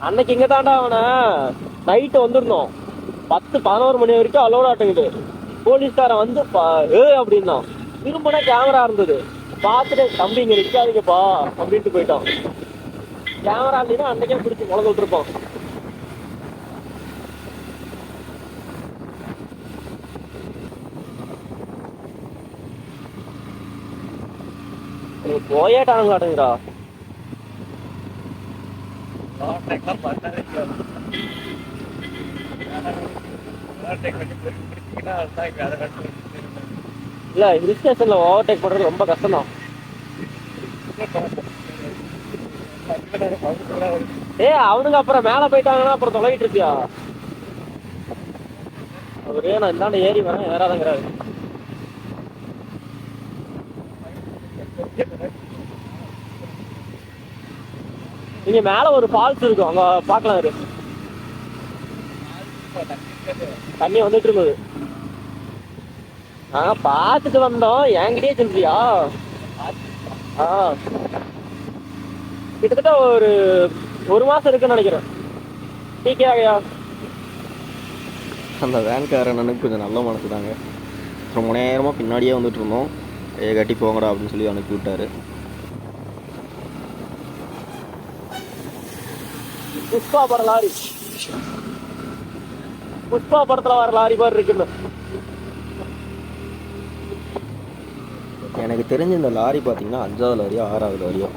அன்னைக்கு இங்க தாண்டா அவனை நைட்டு வந்திருந்தோம் 10-11 மணி வரைக்கும் அலோட் ஆட்டுங்குது. போலீஸ்காரன் வந்து அப்படின்னா திரும்பினா கேமரா இருந்தது. பார்த்துட்டு தம்பி இங்க நிற்காதீங்கப்பா அப்படின்ட்டு போயிட்டான். கேமரா இல்லைன்னா அன்னைக்கே பிடிச்சி முளை விட்டுருப்போம். போயேட்டானுங்க காட்டுங்கடா. இல்ல ஹில் ஸ்டேஷன்ல ஓவர்டேக் பண்றது ரொம்ப கஷ்டம் தான். அவனுங்க அப்புறம் மேல போயிட்டாங்கன்னா அப்புறம் தொலைகிட்டு இருக்கியா? அவரு நான் இந்தாண்ட ஏறி வரேன் ஏறாதங்கிறாரு. இங்க மேல ஒரு ஃபால்ஸ் இருக்கும், அங்க பாக்கலாம். இரு, தண்ணி வந்துட்டு இருந்தது. பாத்துட்டு வந்தோம். என்கிட்டயே சொல்றியா? கிட்டத்தட்ட ஒரு மாசம் இருக்குன்னு நினைக்கிறேன். டீக்கே ஆகையா? அந்த வேன்காரனுக்கு கொஞ்சம் நல்ல மனசு தாங்க. ரொம்ப நேரமாக பின்னாடியே வந்துட்டு இருந்தோம். கட்டி போங்கடா அப்படின்னு சொல்லி அனுப்பி விட்டாரு. புஷ்பா பட லாரி, புஷ்பா படத்துல வர லாரி மாதிரி இருக்குன்னு. எனக்கு தெரிஞ்ச இந்த லாரி பார்த்தீங்கன்னா 5வது லாரியோ 6வது லாரியோ,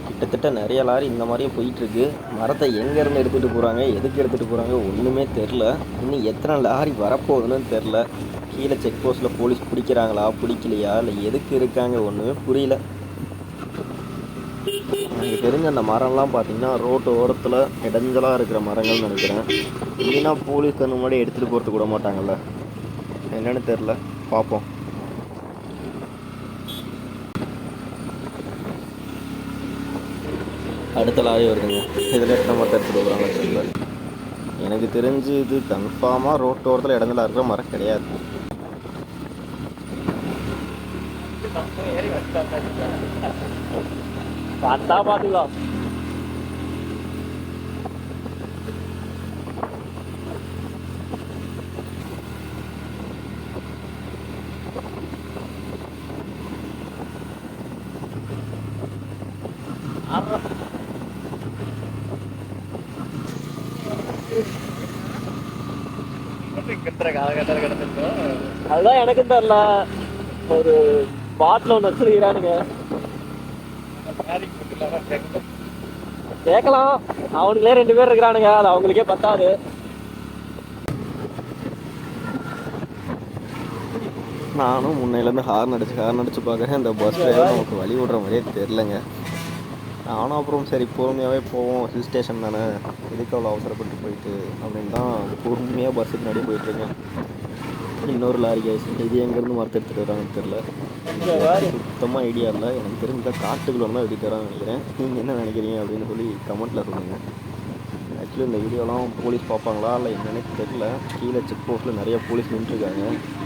கிட்டத்தட்ட நிறைய லாரி இந்த மாதிரியும் போயிட்டுருக்கு. மரத்தை எங்கேருந்து எடுத்துகிட்டு போகிறாங்க, எதுக்கு எடுத்துகிட்டு போகிறாங்க ஒன்றுமே தெரில. இன்னும் எத்தனை லாரி வரப்போகுதுன்னு தெரில. கீழே செக் போஸ்ட்டில் போலீஸ் பிடிக்கிறாங்களா பிடிக்கலையா இல்லை எதுக்கு இருக்காங்க ஒன்றுமே புரியல. எனக்கு தெரிஞ்ச அந்த மரம்லாம் பார்த்தீங்கன்னா ரோட்டு ஓரத்தில் இடைஞ்சலாக இருக்கிற மரங்கள்னு நினைக்கிறேன். இல்லைன்னா போலீஸ் கண்ணு முன்னாடி எடுத்துகிட்டு போகிறதுக்கு விட மாட்டாங்கல்ல, என்னன்னு தெரில. பார்ப்போம். அடுத்த லாரி வருதுங்க. இதில் எத்தனை மரத்தை எடுத்துகிட்டு போகிறாங்க தெரியல. எனக்கு தெரிஞ்சு இது கன்ஃபார்மாக ரோட்டு ஓரத்தில் இடைஞ்சலாக இருக்கிற மரம் கிடையாது. பார்த்தா பார்த்துக்கலாம். அதுதான் எனக்கும் தெரியல. ஒரு பாட்டில் ஒன்று வச்சிருக்கிறானுங்க. கேட்கலாம், அவனுங்களே 2 பேர் இருக்கிறானுங்க, அது அவங்களுக்கே பத்தாது. நானும் முன்னையிலேருந்து ஹார்ன் அடிச்சு பார்க்குறேன். இந்த பஸ் டிரைவர் நமக்கு வழி விடுற மாதிரியே தெரிலங்க. நானும் அப்புறம் சரி பொறுமையாகவே போவோம், ஹில் ஸ்டேஷன் தானே, எதுக்கு அவ்வளோ அவசரப்பட்டு போயிட்டு அப்படின்னு தான் பொறுமையாக பஸ்ஸுக்கு முன்னாடி போயிட்டுருக்கேன். இன்னொரு லாரி கேஸ், இது எங்கேருந்து மரத்தை எடுத்துகிட்டு வராங்கன்னு தெரில. சுத்தமாக ஐடியா இல்லை. எனக்கு தெரிஞ்ச காட்டுக்குள்ள தான் எடுத்துகிட்டு வரான்னு நினைக்கிறேன். நீங்கள் என்ன நினைக்கிறீங்க அப்படின்னு சொல்லி கமெண்ட்டில் சொல்லுங்கள். ஆக்சுவலி இந்த வீடியோலாம் போலீஸ் பார்ப்பாங்களா இல்லை என்னென்னு தெரில. கீழே செக் போஸ்ட்டில் நிறைய போலீஸ் நின்றுருக்காங்க.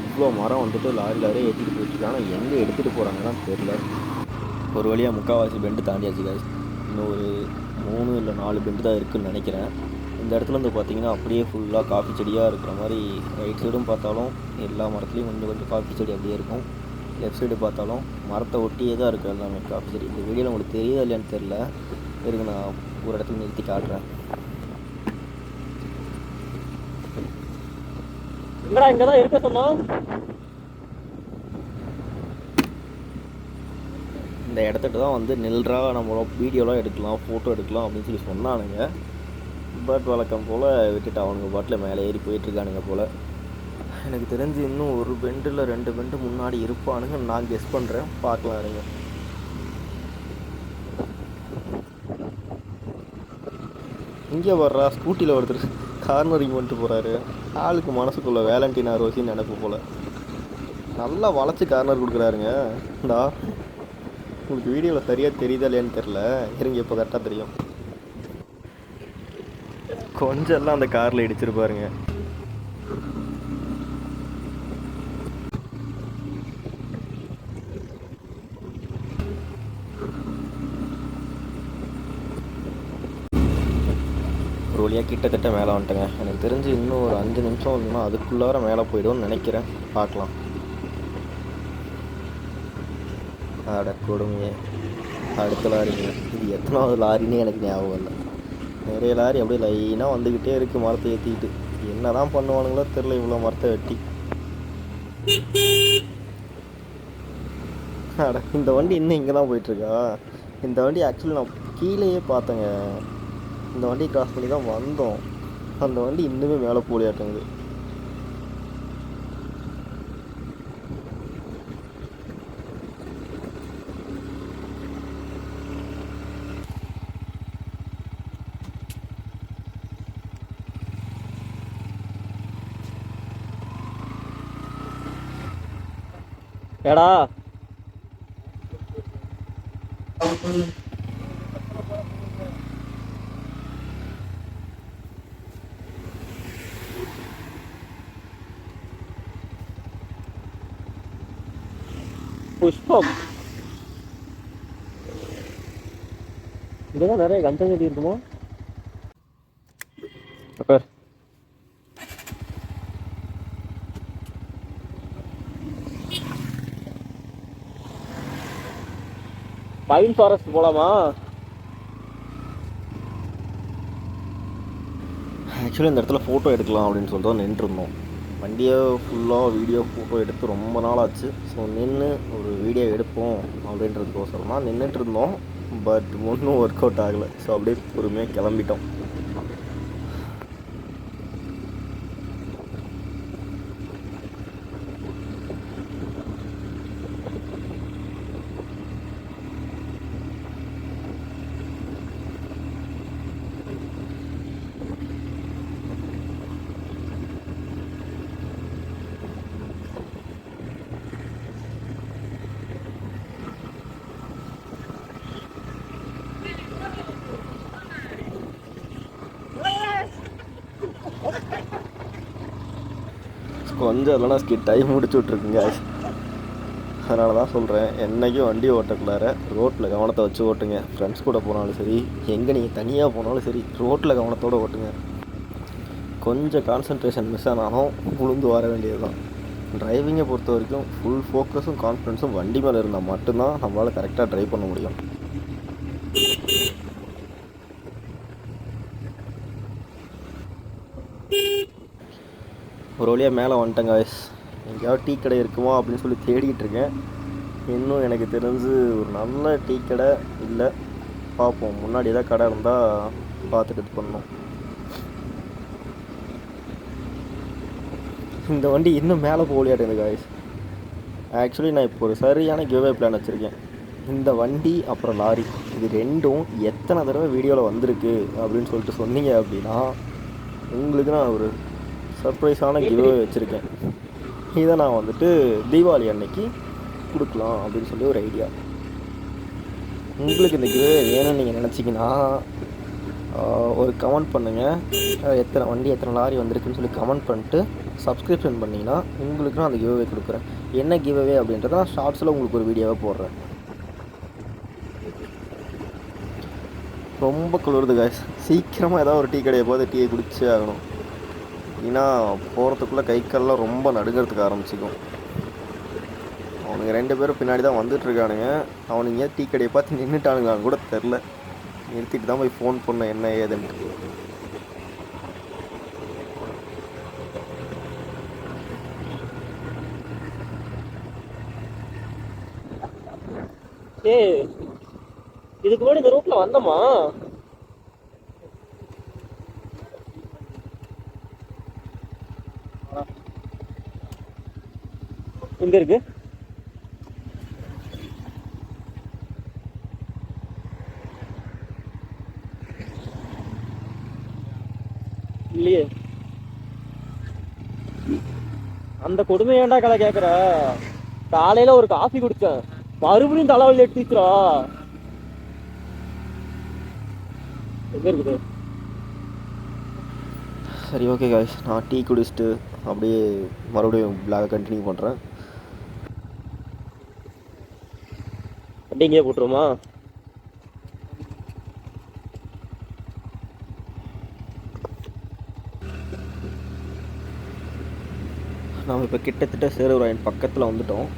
இவ்வளோ மரம் வந்துட்டு லாரியில் ஏற்றிட்டு போயிட்டுருக்காங்க. எங்கே எடுத்துகிட்டு போகிறாங்கன்னு தெரில. ஒரு வழியாக முக்கால்வாசி பெண்டு தாண்டியாச்சு காய்ஸ். இன்னும் ஒரு 3 இல்லை 4 பெண்டு தான் இருக்குதுன்னு நினைக்கிறேன். இந்த இடத்துல வந்து பார்த்திங்கன்னா அப்படியே ஃபுல்லாக காஃபி செடியாக இருக்கிற மாதிரி. ரைட் சைடும் பார்த்தாலும் எல்லா மரத்துலேயும் கொஞ்சம் காஃபி செடி அப்படியே இருக்கும். லெஃப்ட் சைடு பார்த்தாலும் மரத்தை ஒட்டியே தான் இருக்குது எல்லாமே காஃபி செடி. இந்த வீடியோவில் உங்களுக்கு தெரியுதா இல்லையான்னு தெரில. இருக்கு, நான் ஒரு இடத்துல நிறுத்தி காட்டுறேன். இங்கே தான் இருக்க சொன்னோம். இந்த இடத்துட்டு தான் வந்து நில்றா, நம்ம வீடியோலாம் எடுக்கலாம், ஃபோட்டோ எடுக்கலாம் அப்படின்னு சொல்லி சொன்னானுங்க. பட் வழக்கம் போல் விட்டுட்டு அவனுங்க பாட்டில் மேலே ஏறி போயிட்டுருக்கானுங்க போல். எனக்கு தெரிஞ்சு இன்னும் ஒரு பெண்டு இல்லை 2 பெண்டு முன்னாடி இருப்பானுங்க நான் கெஸ் பண்ணுறேன். பார்க்கலாம் இருங்க. இங்கே வர்றா ஸ்கூட்டியில் ஒருத்தர் கார்னரிங் பண்ணிட்டு போகிறாரு. ஆளுக்கு மனசுக்குள்ளே வேலண்டினா ரோசின்னு நினைப்பு போல். நல்லா வளைச்சி கார்னர் கொடுக்குறாருங்க. இந்தா உங்களுக்கு வீடியோவில் சரியாக தெரியுதா இல்லையான்னு தெரில. இருங்க, இப்போ கரெக்டாக தெரியும். கொஞ்சம் எல்லாம் அந்த காரில் இடிச்சிருப்பாருங்க. வழியாக கிட்டத்தட்ட மேலே வந்துட்டேங்க. எனக்கு தெரிஞ்சு இன்னும் ஒரு 5 நிமிஷம் இல்லைன்னா அதுக்குள்ளார மேலே போய்டும்னு நினைக்கிறேன். பார்க்கலாம். அட கொடுமையே, அடுத்த லாரிங்க. இது எத்தனாவது லாரின்னு எனக்கு ஞாபகம் இல்லை. நிறைய லாரி அப்படியே லைனாக வந்துக்கிட்டே இருக்குது மரத்தை ஏற்றிக்கிட்டு. என்ன தான் பண்ணுவானுங்களோ தெரில இவ்வளோ மரத்தை வெட்டி. அட இந்த வண்டி இன்னும் இங்கே தான் போயிட்டுருக்கா? இந்த வண்டி ஆக்சுவலி நான் கீழேயே பார்த்தேங்க. இந்த வண்டி கிராஸ் பண்ணி தான் வந்தோம். அந்த வண்டி இன்னுமே மேலே போலியாட்டுங்குது. ஏடா புஷ்பம், இங்கதான் நிறைய கஞ்சா செடி இருக்குமா? பைன் ஃபாரஸ்ட் போலாமா? ஆக்சுவலி இந்த இடத்துல ஃபோட்டோ எடுக்கலாம் அப்படின்னு சொல்லிட்டு தான் நின்றுருந்தோம். வண்டியை ஃபுல்லாக வீடியோ ஃபோட்டோ எடுத்து ரொம்ப நாள் ஆச்சு. ஸோ நின்று ஒரு வீடியோ எடுப்போம் அப்படின்றதுக்கோசரம் தான் நின்றுட்டு இருந்தோம். பட் ஒன்றும் ஒர்க் அவுட் ஆகலை. ஸோ அப்படியே பொறுமையாக கிளம்பிட்டோம். கொஞ்சம் இல்லைனா டைம் முடிச்சு விட்ருக்குங்க. அதனால தான் சொல்கிறேன், என்றைக்கும் வண்டி ஓட்டக்குள்ளார ரோட்டில் கவனத்தை வச்சு ஓட்டுங்க. ஃப்ரெண்ட்ஸ் கூட போனாலும் சரி, எங்கே நீங்கள் தனியாக போனாலும் சரி, ரோட்டில் கவனத்தோடு ஓட்டுங்க. கொஞ்சம் கான்சன்ட்ரேஷன் மிஸ் ஆனாலும் உளுந்து வர வேண்டியது தான். டிரைவிங்கை பொறுத்த வரைக்கும் ஃபுல் ஃபோக்கஸும் கான்ஃபிடென்ஸும் வண்டி மேலே இருந்தால் மட்டும்தான் நம்மளால் கரெக்டாக ட்ரைவ் பண்ண முடியும். ஒரு வழியாக மேலே வந்துட்டேங்க. எங்கேயாவது டீ கடை இருக்குமா அப்படின்னு சொல்லி தேடிக்கிட்டு இருக்கேன். இன்னும் எனக்கு தெரிஞ்சு ஒரு நல்ல டீ கடை இல்லை. பார்ப்போம், முன்னாடி ஏதாவது கடை இருந்தால் பார்த்துட்டு இது பண்ணணும். இந்த வண்டி இன்னும் மேலே போகலையாட்டுங்க காய்ஸ். ஆக்சுவலி நான் இப்போ ஒரு சரியான கிவ்அவே பிளான் வச்சுருக்கேன். இந்த வண்டி அப்புறம் லாரி இது ரெண்டும் எத்தனை தடவை வீடியோவில் வந்திருக்கு அப்படின்னு சொல்லிட்டு சொன்னீங்க அப்படின்னா உங்களுக்கு நான் ஒரு சர்ப்ரைஸான கிவ்அவே வச்சுருக்கேன். இதை நான் வந்துட்டு தீபாவளி அன்னைக்கு கொடுக்கலாம் அப்படின்னு சொல்லி ஒரு ஐடியா. உங்களுக்கு இந்த கிவ்அவே வேணும்னு நீங்கள் நினச்சிங்கன்னா ஒரு கமெண்ட் பண்ணுங்கள். எத்தனை வண்டி எத்தனை லாரி வந்திருக்குன்னு சொல்லி கமெண்ட் பண்ணிட்டு சப்ஸ்கிரிப்ஷன் பண்ணிங்கன்னா உங்களுக்கு நான் அந்த கிவ்அவே கொடுக்குறேன். என்ன கிவ்அவே அப்படின்றத நான் ஷார்ட்ஸில் உங்களுக்கு ஒரு வீடியோவை போடுறேன். ரொம்ப குளிருது காய்ஸ். சீக்கிரமாக ஏதாவது ஒரு டீ கடையை போது டீயை குடிச்சே ஆகணும். ஏன்னா போகிறதுக்குள்ளே கை கால்லாம் ரொம்ப நடுங்கிறதுக்கு ஆரம்பிச்சிக்கும். அவனுங்க 2 பேரும் பின்னாடி தான் வந்துட்டுருக்கானுங்க. அவனுங்க டீ கடையை பார்த்து நின்றுட்டானுங்களான்னு கூட தெரில. நிறுத்திட்டு தான் போய் ஃபோன் பண்ணேன் என்ன ஏதுன்ட்டு. இதுக்கு முன்னாடி இந்த ரூட்ல வந்தோமா? எங்க இருக்கு? இல்லையே. அந்த கொடுமை ஏன்டா கதை கேக்குற? காலையில ஒரு காஃபி குடிச்சேன், மறுபடியும் தலைவலி எடுத்துச்சுரா. எங்க இருக்குது? சரி ஓகே காய்ஸ், நான் டீ குடிச்சிட்டு அப்படியே மறுபடியும் பிளாகை கண்டினியூ பண்ணுறேன். வண்டி இங்கே போட்டுருமா? நாம் இப்போ கிட்டத்தட்ட சேருவராயன் பக்கத்தில் வந்துட்டோம்.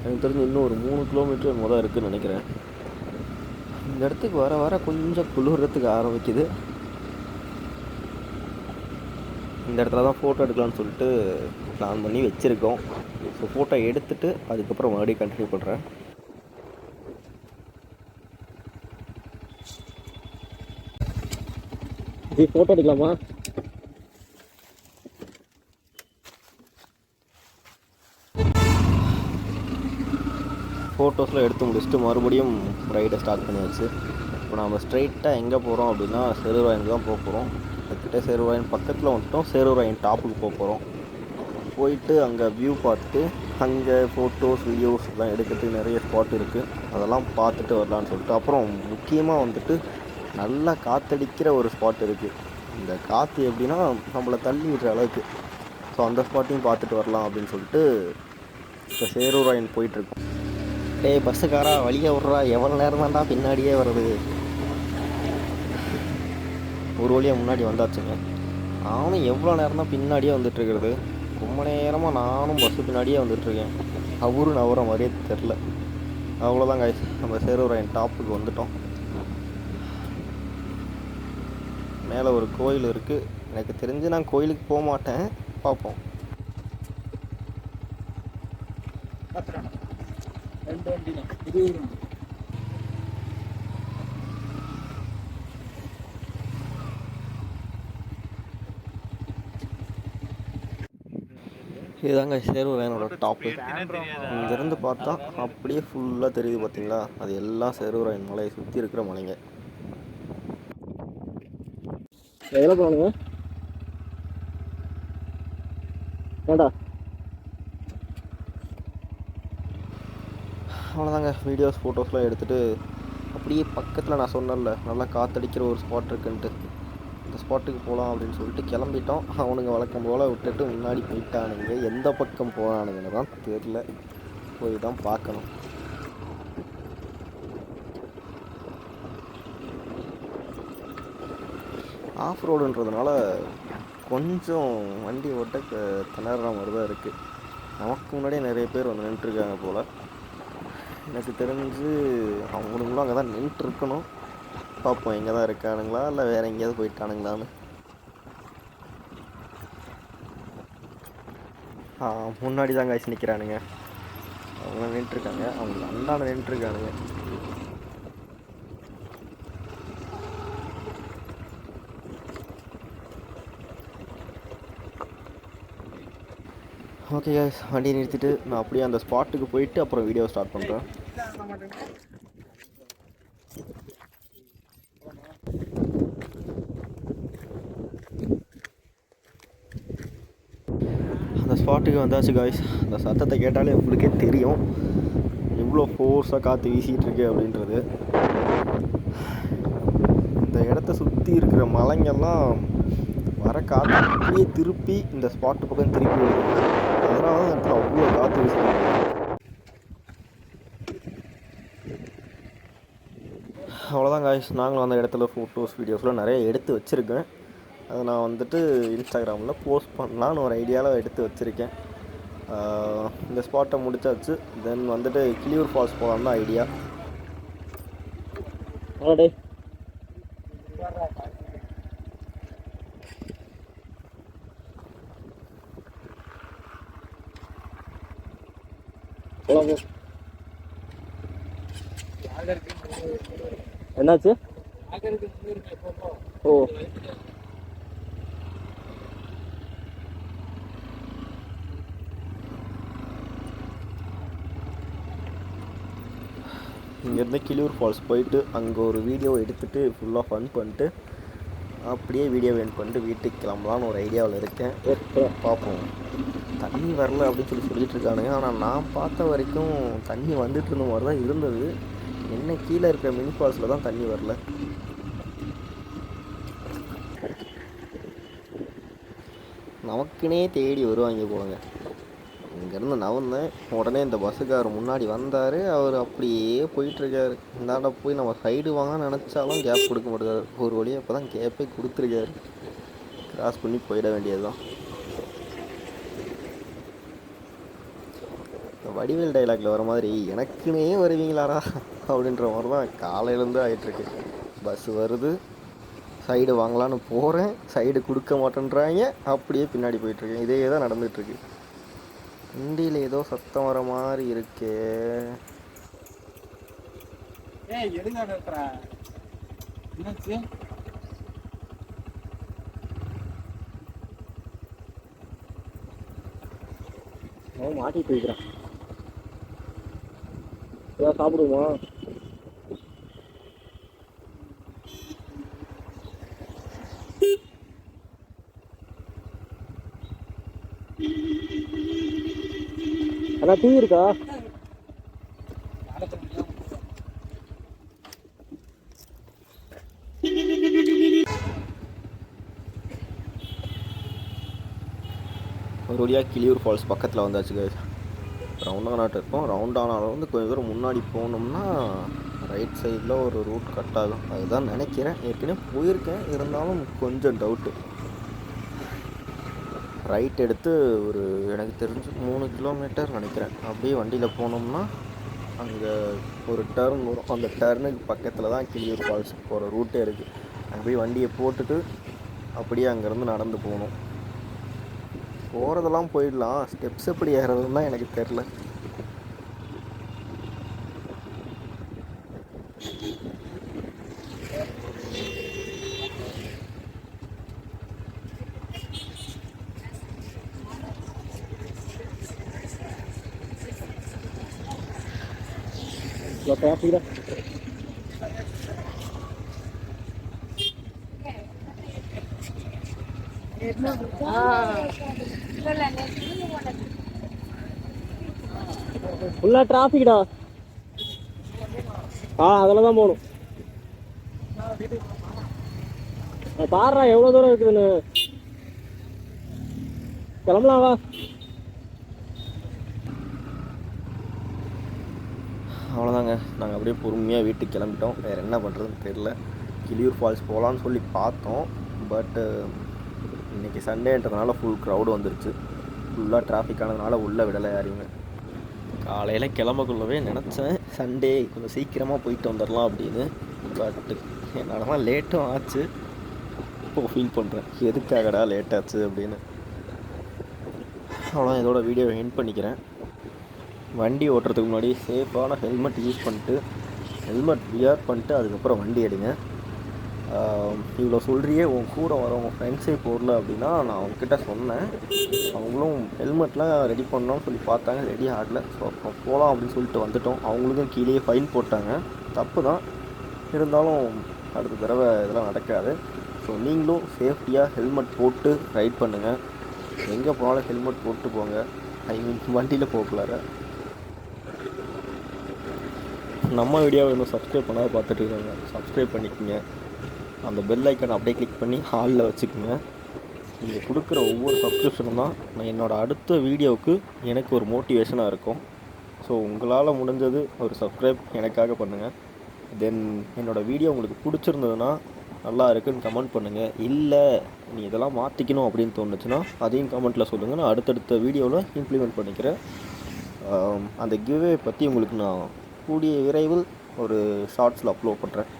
எனக்கு தெரிஞ்சு இன்னும் ஒரு 3 கிலோமீட்டர் மொதல் இருக்குதுன்னு நினைக்கிறேன். இந்த இடத்துக்கு வர வர கொஞ்சம் குளிர்றதுக்கு ஆரம்பிக்குது. இந்த இடத்துல தான் ஃபோட்டோ எடுக்கலாம்னு சொல்லிட்டு பிளான் பண்ணி வச்சுருக்கோம். ஸோ ஃபோட்டோ எடுத்துகிட்டு அதுக்கப்புறம் மறுபடியும் கண்டினியூ பண்ணுறேன். ஃபோட்டோ எடுக்கலாமா? ஃபோட்டோஸ்லாம் எடுத்து முடிச்சுட்டு மறுபடியும் ரைடை ஸ்டார்ட் பண்ணியாச்சு. இப்போ நம்ம ஸ்ட்ரைட்டாக எங்கே போகிறோம் அப்படின்னா சேருவராயனுக்கு தான் போக போகிறோம். கிட்டத்தட்ட சேருவராயன் பக்கத்தில் வந்துட்டோம். சேருவராயன் டாப்புக்கு போக போகிறோம். போயிட்டு அங்கே வியூ பார்த்துட்டு அங்கே ஃபோட்டோஸ் வீடியோஸ் எல்லாம் எடுக்கிறதுக்கு நிறைய ஸ்பாட் இருக்குது. அதெல்லாம் பார்த்துட்டு வரலான்னு சொல்லிட்டு அப்புறம் முக்கியமாக வந்துட்டு நல்லா காற்றடிக்கிற ஒரு ஸ்பாட் இருக்குது. இந்த காற்று எப்படின்னா நம்மளை தள்ளி விடுற அளவுக்கு. ஸோ அந்த ஸ்பாட்டையும் பார்த்துட்டு வரலாம் அப்படின்னு சொல்லிட்டு இப்போ சேருவராயன் போயிட்டுருக்கோம். டேய் பஸ்ஸுக்காரா வழியை விட்றா, எவ்வளோ நேரம் தான்டா பின்னாடியே வருது. ஒரு வழியாக முன்னாடி வந்தாச்சுங்க. நானும் எவ்வளோ நேரம் தான் பின்னாடியே வந்துட்டுருக்கிறது. ரொம்ப நேரமாக நானும் பஸ்ஸு பின்னாடியே வந்துட்டுருக்கேன். அவரும் நவர மாதிரியே தெரில. அவ்வளோதான் காய்ஸ், நம்ம சேருவராயன் டாப்புக்கு வந்துட்டோம். மேலே ஒரு கோயில் இருக்குது. எனக்கு தெரிஞ்சு நான் கோயிலுக்கு போக மாட்டேன், பார்ப்போம். இதுதாங்க சேருவராயனோட டாப்பு. இங்கேருந்து பார்த்தா அப்படியே ஃபுல்லாக தெரியுது பார்த்தீங்களா? அது எல்லாம் சேருவராயன் மலையை சுற்றி இருக்கிற மலைங்க. எதில் போகணுங்க? ஏண்டா அவ்வளோதாங்க, வீடியோஸ் ஃபோட்டோஸ்லாம் எடுத்துகிட்டு அப்படியே பக்கத்தில் நான் சொன்னேன்ல நல்லா காற்றடிக்கிற ஒரு ஸ்பாட் இருக்குன்ட்டு, இந்த ஸ்பாட்டுக்கு போகலாம் அப்படின்னு சொல்லிட்டு கிளம்பிட்டோம். அவனுங்க வழக்கம் போல் விட்டுட்டு முன்னாடி போயிட்டானுங்க. எந்த பக்கம் போனானுங்கன்னு தான் தெரில, போய் தான் பார்க்கணும். ஆஃப் ரோடுன்றதுனால கொஞ்சம் வண்டி ஓட்ட திணற மாதிரி தான் இருக்குது. நமக்கு முன்னாடியே நிறைய பேர் வந்து நின்றுருக்காங்க போல். எனக்கு தெரிஞ்சு அவங்களும் அங்கே தான் நின்றுருக்கணும். பார்ப்போம் எங்கே தான் இருக்கானுங்களா இல்லை வேறு எங்கேயாவது போயிட்டானுங்களான்னு. முன்னாடி தான் காய்ச்சி நிற்கிறானுங்க. அவங்க நின்றுருக்காங்க, அவங்க அந்தாண்ட நின்றுருக்கானுங்க. ஓகே காய்ஸ், வண்டியை நிறுத்திட்டு நான் அப்படியே அந்த ஸ்பாட்டுக்கு போயிட்டு அப்புறம் வீடியோ ஸ்டார்ட் பண்ணுறேன். அந்த ஸ்பாட்டுக்கு வந்தாச்சு காய்ஸ். அந்த சத்தத்தை கேட்டாலே உங்களுக்கே தெரியும் எவ்வளோ ஃபோர்ஸாக காற்று வீசிகிட்டு இருக்கு அப்படின்றது. இந்த இடத்த சுற்றி இருக்கிற மலைங்கெல்லாம் வர காற்று அப்படியே திருப்பி இந்த ஸ்பாட்டு பக்கம் திருப்பி விடுது. அதனால தான் இடத்துல அவ்வளோ காற்று வீசுறாங்க. அவ்வளோதான் காய்ஸ், நாங்களும் அந்த இடத்துல ஃபோட்டோஸ் வீடியோஸ்லாம் நிறைய எடுத்து வச்சுருக்கேன். அதை நான் வந்துட்டு இன்ஸ்டாகிராமில் போஸ்ட் பண்ணலான்னு ஒரு ஐடியாவில் எடுத்து வச்சுருக்கேன். இந்த ஸ்பாட்டை முடிச்சாச்சு. தென் வந்துட்டு கிளியூர் ஃபால்ஸ் போகலான்னு தான் ஐடியா. என்னாச்சு? ஓ, இங்கேருந்து கிளியூர் ஃபால்ஸ் போயிட்டு அங்கே ஒரு வீடியோ எடுத்துகிட்டு ஃபுல்லாக ஃபன் பண்ணிட்டு அப்படியே வீடியோ எண்ட் பண்ணிட்டு வீட்டுக்கு கிளம்பலான்னு ஒரு ஐடியாவில் இருக்கேன். பார்ப்போம். தண்ணி வரல அப்படின்னு சொல்லிட்டு இருக்கானுங்க. ஆனால் நான் பார்த்த வரைக்கும் தண்ணி வந்துட்டு இருந்த மாதிரி தான் இருந்தது. என்ன கீழே இருக்கிற மினி ஃபால்ஸில் தான் தண்ணி வரல. நமக்குனே தேடி வருவாங்க போலங்க. இங்கேருந்து நவர்ந்தேன் உடனே இந்த பஸ்ஸுக்கார் முன்னாடி வந்தார். அவர் அப்படியே போயிட்டுருக்காரு. இந்தாண்ட போய் நம்ம சைடு வாங்க நினச்சாலும் கேப் கொடுக்க மாட்டேங்காரு. ஒரு வழியாக இப்போ தான் கேப்பே கொடுத்துருக்காரு. கிராஸ் பண்ணி போயிட வேண்டியது தான். வடிவேல் டைலாக்ல வர மாதிரி எனக்குன்னே வருவீங்களாடா அப்படின்ற மாதிரி தான் காலையிலேருந்து ஆகிட்டுருக்கு. பஸ் வருது, சைடு வாங்கலான்னு போகிறேன், சைடு கொடுக்க மாட்டேன்றாங்க, அப்படியே பின்னாடி போயிட்டுருக்கேன். இதே தான் நடந்துகிட்ருக்கு. வண்டியில் ஏதோ சத்தம் வர மாதிரி இருக்கே. அவன் மாட்டிட்டு இருக்கிறான். ஏதாவது சாப்பிடுவோமா? அதான் டீ இருக்கா? ஒரு வழியாக கிளியூர் ஃபால்ஸ் பக்கத்தில் வந்தாச்சு guys. ரவுண்டானாட்டு இருக்கும். ரவுண்டானாவில் வந்து கொஞ்சம் தூரம் முன்னாடி போனோம்னா ரைட் சைடில் ஒரு ரூட் கட் ஆகும். அதுதான் நினைக்கிறேன். ஏற்கனவே போயிருக்கேன், இருந்தாலும் கொஞ்சம் டவுட்டு. ரைட் எடுத்து ஒரு எனக்கு தெரிஞ்சு 3 கிலோமீட்டர் நினைக்கிறேன். அப்படியே வண்டியில் போனோம்னா அங்கே ஒரு டர்ன் வரும். அந்த டர்னுக்கு பக்கத்தில் தான் கிளியூர் ஃபால்ஸ் போகிற ரூட்டே இருக்குது. அங்கே போய் வண்டியை போட்டுட்டு அப்படியே அங்கேருந்து நடந்து போகணும். போகிறதெல்லாம் போயிடலாம், ஸ்டெப்ஸ் எப்படி ஏறதுன்னு தான் எனக்கு தெரில. டிராஃபிக் தான். ஃபுல்லா டிராஃபிக்டா. அதில் தான் போகணும். பாருடா எவ்வளோ தூரம் இருக்குதுன்னு. கிளம்பலாம் வா. அவ்வளோதாங்க, நாங்கள் அப்படியே பொறுமையாக வீட்டுக்கு கிளம்பிட்டோம். வேறு என்ன பண்ணுறதுன்னு தெரில. கிளியூர் ஃபால்ஸ் போகலான்னு சொல்லி பார்த்தோம். பட்டு இன்றைக்கி சண்டேன்றதுனால ஃபுல் க்ரௌடு வந்துருச்சு. ஃபுல்லாக டிராஃபிக் ஆனதுனால உள்ளே விடலை யாரையுமே. காலையில் கிளம்பக்குள்ளவே நினச்சேன் சண்டே கொஞ்சம் சீக்கிரமாக போயிட்டு வந்துடலாம் அப்படின்னு. பட்டு என்னால் லேட்டும் ஆச்சு. இப்போது ஃபீல் பண்ணுறேன் எதுக்காகடா லேட் ஆச்சு அப்படின்னு. அவ்வளோ இதோட வீடியோவை எண்ட் பண்ணிக்கிறேன். வண்டி ஓட்டுறதுக்கு முன்னாடி சேஃபான ஹெல்மெட் யூஸ் பண்ணிட்டு, ஹெல்மெட் வியர் பண்ணிட்டு அதுக்கப்புறம் வண்டி எடுங்க. இவ்வளோ சொல்கிறியே, உன் கூட வரவங்க ஃப்ரெண்ட்ஸே போடல அப்படின்னா நான் அவங்கக்கிட்ட சொன்னேன். அவங்களும் ஹெல்மெட்லாம் ரெடி பண்ணோன்னு சொல்லி பார்த்தாங்க, ரெடி ஆகலை. ஸோ அப்புறம் போகலாம் அப்படின்னு சொல்லிட்டு வந்துட்டோம். அவங்களுக்கும் கீழே ஃபைன் போட்டாங்க. தப்பு தான், இருந்தாலும் அடுத்த தடவை இதெல்லாம் நடக்காது. ஸோ நீங்களும் சேஃப்டியாக ஹெல்மெட் போட்டு ரைட் பண்ணுங்கள். எங்கே போனாலும் ஹெல்மெட் போட்டு போங்க. ஐ மீன் வண்டியில் போகலார. நம்ம வீடியோவை இன்னும் சப்ஸ்கிரைப் பண்ணாத பார்த்துட்டு இருக்காங்க, சப்ஸ்கிரைப் பண்ணிக்கோங்க. அந்த பெல் ஐக்கானை அப்படியே கிளிக் பண்ணி ஹாலில் வச்சுக்கோங்க. நீங்கள் கொடுக்குற ஒவ்வொரு சப்ஸ்கிரிப்ஷனும் தான் நான் என்னோடய அடுத்த வீடியோவுக்கு எனக்கு ஒரு மோட்டிவேஷனாக இருக்கும். ஸோ உங்களால் முடிஞ்சது ஒரு சப்ஸ்கிரைப் எனக்காக பண்ணுங்கள். தென் என்னோடய வீடியோ உங்களுக்கு பிடிச்சிருந்ததுன்னா நல்லா இருக்குன்னு கமெண்ட் பண்ணுங்கள். இல்லை நீ இதெல்லாம் மாற்றிக்கணும் அப்படின்னு தோணுச்சுன்னா அதையும் கமெண்ட்டில் சொல்லுங்கள். நான் அடுத்தடுத்த வீடியோவில் இம்ப்ளிமெண்ட் பண்ணிக்கிறேன். அந்த கிவ்வே பற்றி உங்களுக்கு நான் கூடிய விரைவில் ஒரு ஷார்ட்ஸில் அப்லோட் பண்ணுறேன்.